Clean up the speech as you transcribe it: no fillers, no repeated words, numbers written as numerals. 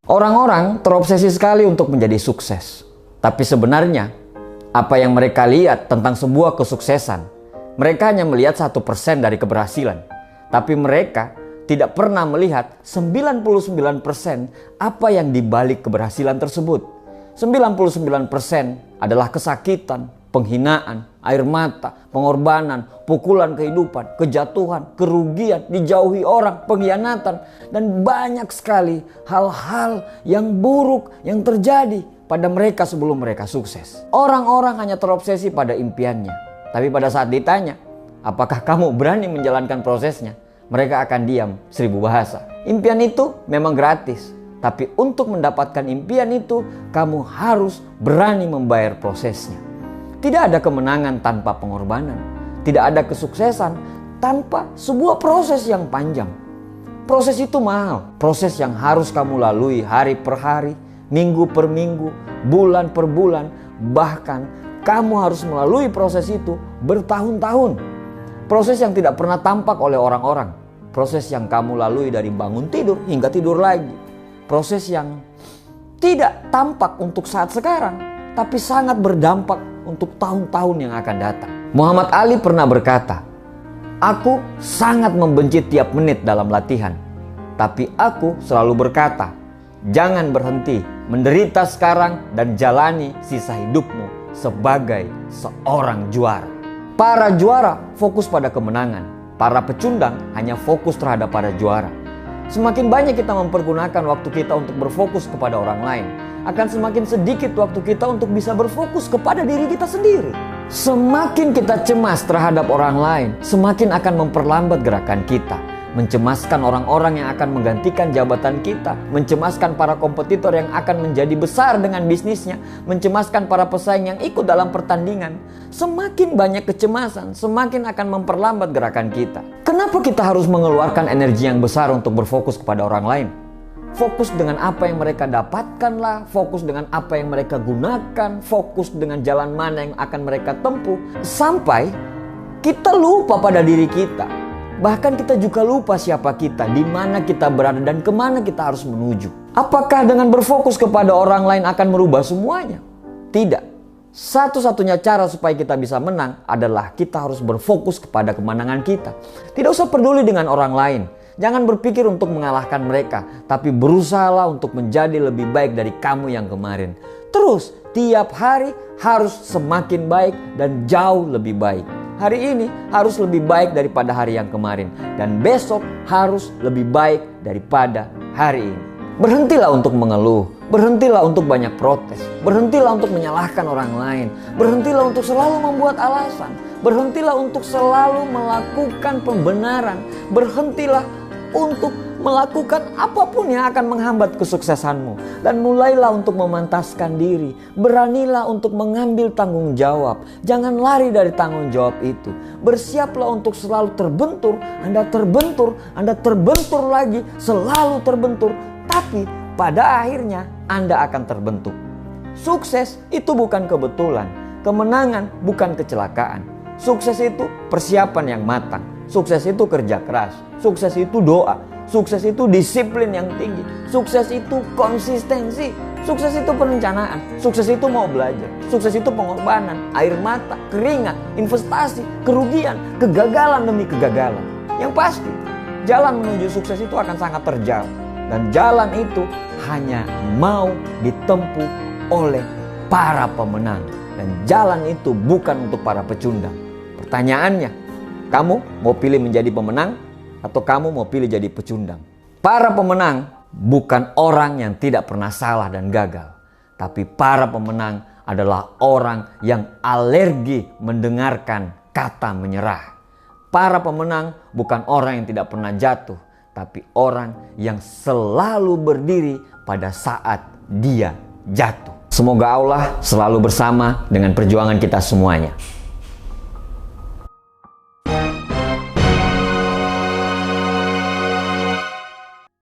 Orang-orang terobsesi sekali untuk menjadi sukses. Tapi sebenarnya, apa yang mereka lihat tentang sebuah kesuksesan, mereka hanya melihat 1% dari keberhasilan. Tapi mereka tidak pernah melihat 99% apa yang dibalik keberhasilan tersebut. 99% adalah kesakitan, penghinaan, air mata, pengorbanan, pukulan kehidupan, kejatuhan, kerugian, dijauhi orang, pengkhianatan, dan banyak sekali hal-hal yang buruk yang terjadi pada mereka sebelum mereka sukses. Orang-orang hanya terobsesi pada impiannya, tapi pada saat ditanya, apakah kamu berani menjalankan prosesnya? Mereka akan diam 1000 bahasa. Impian itu memang gratis, tapi untuk mendapatkan impian itu, kamu harus berani membayar prosesnya. Tidak ada kemenangan tanpa pengorbanan. Tidak ada kesuksesan tanpa sebuah proses yang panjang. Proses itu mahal. Proses yang harus kamu lalui hari per hari, minggu per minggu, bulan per bulan. Bahkan kamu harus melalui proses itu bertahun-tahun. Proses yang tidak pernah tampak oleh orang-orang. Proses yang kamu lalui dari bangun tidur hingga tidur lagi. Proses yang tidak tampak untuk saat sekarang, tapi sangat berdampak untuk tahun-tahun yang akan datang. Muhammad Ali pernah berkata, "Aku sangat membenci tiap menit dalam latihan. Tapi aku selalu berkata, jangan berhenti menderita sekarang dan jalani sisa hidupmu sebagai seorang juara." Para juara fokus pada kemenangan. Para pecundang hanya fokus terhadap para juara. Semakin banyak kita mempergunakan waktu kita untuk berfokus kepada orang lain, akan semakin sedikit waktu kita untuk bisa berfokus kepada diri kita sendiri. Semakin kita cemas terhadap orang lain, semakin akan memperlambat gerakan kita. Mencemaskan orang-orang yang akan menggantikan jabatan kita, mencemaskan para kompetitor yang akan menjadi besar dengan bisnisnya, mencemaskan para pesaing yang ikut dalam pertandingan. Semakin banyak kecemasan, semakin akan memperlambat gerakan kita. Kenapa kita harus mengeluarkan energi yang besar untuk berfokus kepada orang lain? Fokus dengan apa yang mereka dapatkanlah, fokus dengan apa yang mereka gunakan, fokus dengan jalan mana yang akan mereka tempuh, sampai kita lupa pada diri kita. Bahkan kita juga lupa siapa kita, di mana kita berada, dan kemana kita harus menuju. Apakah dengan berfokus kepada orang lain akan merubah semuanya? Tidak. Satu-satunya cara supaya kita bisa menang adalah kita harus berfokus kepada kemenangan kita. Tidak usah peduli dengan orang lain. Jangan berpikir untuk mengalahkan mereka, tapi berusahalah untuk menjadi lebih baik dari kamu yang kemarin. Terus, tiap hari harus semakin baik dan jauh lebih baik. Hari ini harus lebih baik daripada hari yang kemarin. Dan besok harus lebih baik daripada hari ini. Berhentilah untuk mengeluh. Berhentilah untuk banyak protes. Berhentilah untuk menyalahkan orang lain. Berhentilah untuk selalu membuat alasan. Berhentilah untuk selalu melakukan pembenaran. Berhentilah untuk melakukan apapun yang akan menghambat kesuksesanmu. Dan mulailah untuk memantaskan diri. Beranilah untuk mengambil tanggung jawab. Jangan lari dari tanggung jawab itu. Bersiaplah untuk selalu terbentur. Anda terbentur lagi, selalu terbentur. Tapi pada akhirnya Anda akan terbentuk. Sukses itu bukan kebetulan. Kemenangan bukan kecelakaan. Sukses itu persiapan yang matang. Sukses itu kerja keras. Sukses itu doa. Sukses itu disiplin yang tinggi. Sukses itu konsistensi. Sukses itu perencanaan. Sukses itu mau belajar. Sukses itu pengorbanan, air mata, keringat, investasi, kerugian, kegagalan demi kegagalan. Yang pasti, jalan menuju sukses itu akan sangat terjal. Dan jalan itu hanya mau ditempuh oleh para pemenang. Dan jalan itu bukan untuk para pecundang. Pertanyaannya, kamu mau pilih menjadi pemenang atau kamu mau pilih jadi pecundang? Para pemenang bukan orang yang tidak pernah salah dan gagal. Tapi para pemenang adalah orang yang alergi mendengarkan kata menyerah. Para pemenang bukan orang yang tidak pernah jatuh, tapi orang yang selalu berdiri pada saat dia jatuh. Semoga Allah selalu bersama dengan perjuangan kita semuanya.